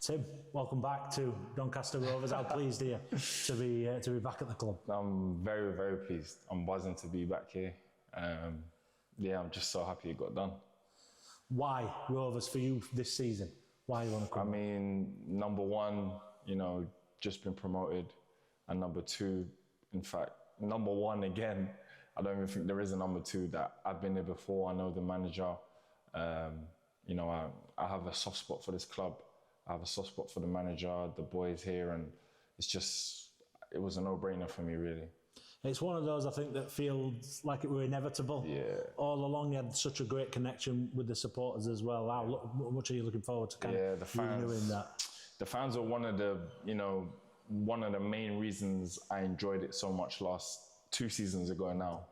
Tim, welcome back to Doncaster Rovers. How pleased are you to be back at the club? I'm very, very pleased. I'm buzzing to be back here. I'm just so happy it got done. Why Rovers for you this season? Why you want to come? I mean, number one, just been promoted, and number two, in fact, number one again. I don't even think there is a number two. That I've been there before. I know the manager. I have a soft spot for this club. I have a soft spot for the manager, the boys here, and it was a no-brainer for me, really. It's one of those, I think, that feels like it were inevitable. Yeah. All along, you had such a great connection with the supporters as well. How much are you looking forward to the fans, renewing that? The fans are one of the main reasons I enjoyed it so much 2 seasons ago now.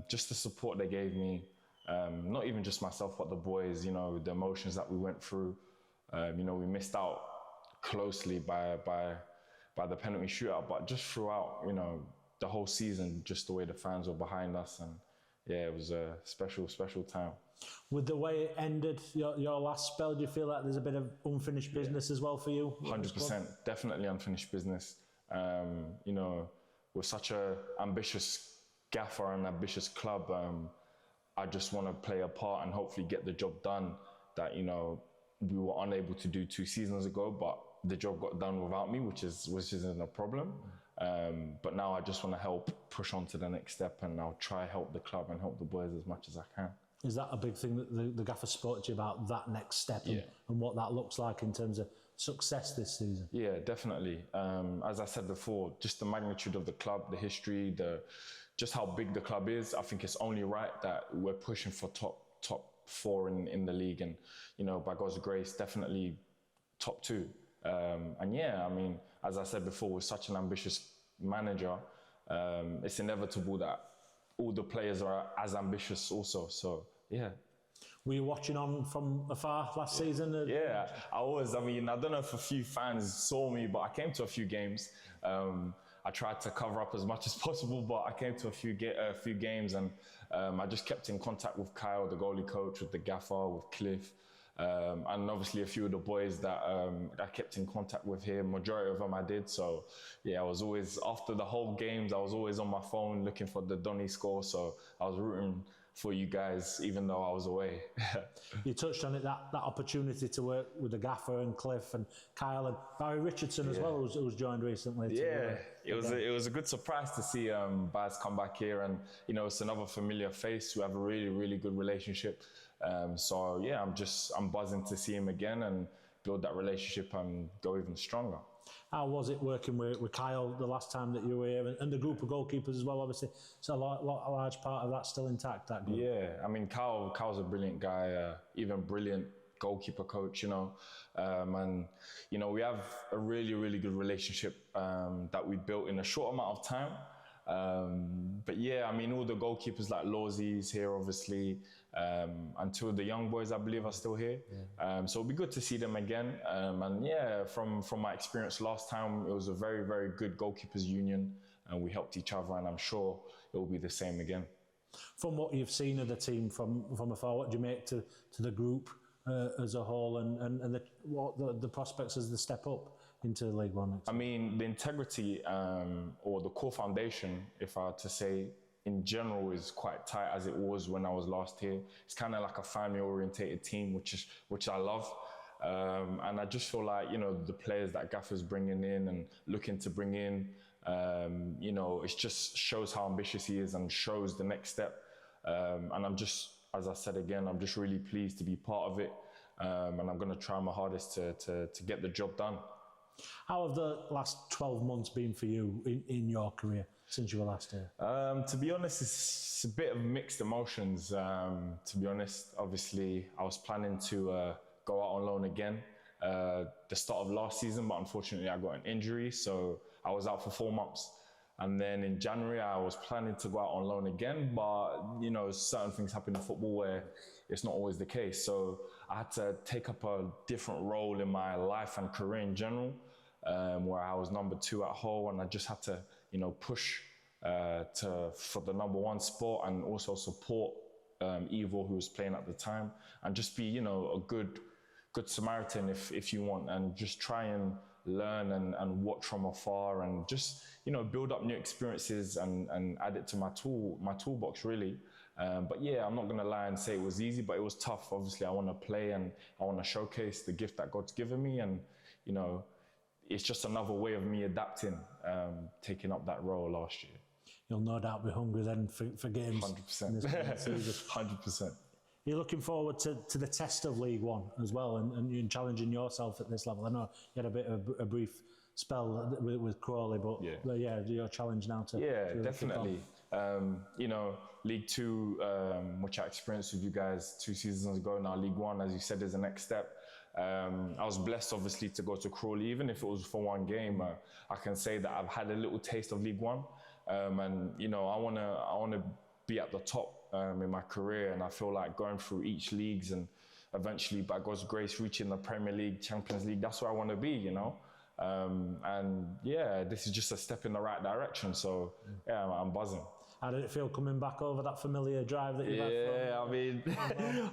Just the support they gave me, not even just myself, but the boys, the emotions that we went through. We missed out closely by the penalty shootout, but just throughout, the whole season, just the way the fans were behind us, and it was a special, special time. With the way it ended, your last spell, do you feel like there's a bit of unfinished business as well for you? 100%, definitely unfinished business. We're such a ambitious gaffer and ambitious club. I just want to play a part and hopefully get the job done that, we were unable to do 2 seasons ago, but the job got done without me, which isn't a problem. But now I just want to help push on to the next step, and I'll try help the club and help the boys as much as I can. Is that a big thing that the gaffer spoke to you about, that next step and what that looks like in terms of success this season? Yeah, definitely. As I said before, just the magnitude of the club, the history, just how big the club is. I think it's only right that we're pushing for top 4 in the league, and by God's grace, definitely top 2. As I said before, with such an ambitious manager, it's inevitable that all the players are as ambitious also. So Were you watching on from afar last season? I was. I don't know if a few fans saw me, but I came to a few games. I tried to cover up as much as possible, but I came to a few games, and I just kept in contact with Kyle, the goalie coach, with the gaffer, with Cliff, and obviously a few of the boys that I kept in contact with here. Majority of them I did. So I was always, after the whole games, I was always on my phone looking for the Donny score. So I was rooting for you guys, even though I was away. You touched on it, that opportunity to work with the gaffer and Cliff and Kyle and Barry Richardson as well, who's joined recently. It was a good surprise to see Baz come back here, and it's another familiar face. We have a really, really good relationship. I'm buzzing to see him again and build that relationship and go even stronger. How was it working with Kyle the last time that you were here, and the group of goalkeepers as well? Obviously, it's a large part of that still intact, that group. Kyle's a brilliant guy, even brilliant goalkeeper coach, we have a really, really good relationship that we built in a short amount of time. All the goalkeepers like Lawsy's here, obviously, and 2 of the young boys, I believe, are still here. So it'll be good to see them again. From my experience last time, it was a very, very good goalkeepers union, and we helped each other, and I'm sure it will be the same again. From what you've seen of the team from afar, what do you make to the group as a whole, and what the prospects as the step up into League One? The integrity or the core foundation, if I had to say, in general, is quite tight as it was when I was last here. It's kind of like a family-orientated team, which I love. And I just feel like, the players that Gaffer's bringing in and looking to bring in, it just shows how ambitious he is and shows the next step. And as I said again, I'm just really pleased to be part of it. And I'm going to try my hardest to get the job done. How have the last 12 months been for you in your career since you were last here? To be honest, it's a bit of mixed emotions. To be honest, obviously, I was planning to go out on loan again the start of last season, but unfortunately I got an injury, so I was out for 4 months. And then in January, I was planning to go out on loan again, but certain things happen in football where it's not always the case. So I had to take up a different role in my life and career in general, where I was number 2 at Hull, and I just had to, push for the number 1 spot and also support Ewood, who was playing at the time, and just be, a good good Samaritan if you want, and just try and learn and watch from afar, and just, you know, build up new experiences and add it to my toolbox really. But yeah, I'm not gonna lie and say it was easy, but it was tough. Obviously, I want to play and I want to showcase the gift that God's given me, and you know, it's just another way of me adapting, taking up that role last year. You'll no doubt be hungry then for games. 100%. 100%. You're looking forward to the test of League One as well, and you're challenging yourself at this level. I know you had a bit of a brief spell with Crawley, but yeah, your challenge now to... Yeah, definitely. You know, League Two, which I experienced with you guys 2 seasons ago, now League One, as you said, is the next step. I was blessed, obviously, to go to Crawley, even if it was for one game. I can say that I've had a little taste of League One, and you know, I wanna be at the top in my career, and I feel like going through each leagues and eventually, by God's grace, reaching the Premier League, Champions League. That's where I want to be, you know. And yeah, this is just a step in the right direction. So yeah, I'm buzzing. How did it feel coming back over that familiar drive that you've had? Yeah, I mean,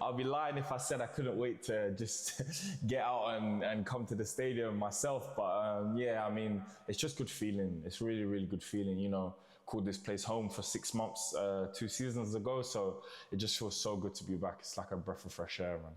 I'll be lying if I said I couldn't wait to just get out and come to the stadium myself. But yeah, I mean, it's just good feeling. It's really, really good feeling, you know. Called this place home for 6 months, 2 seasons ago. So it just feels so good to be back. It's like a breath of fresh air, man.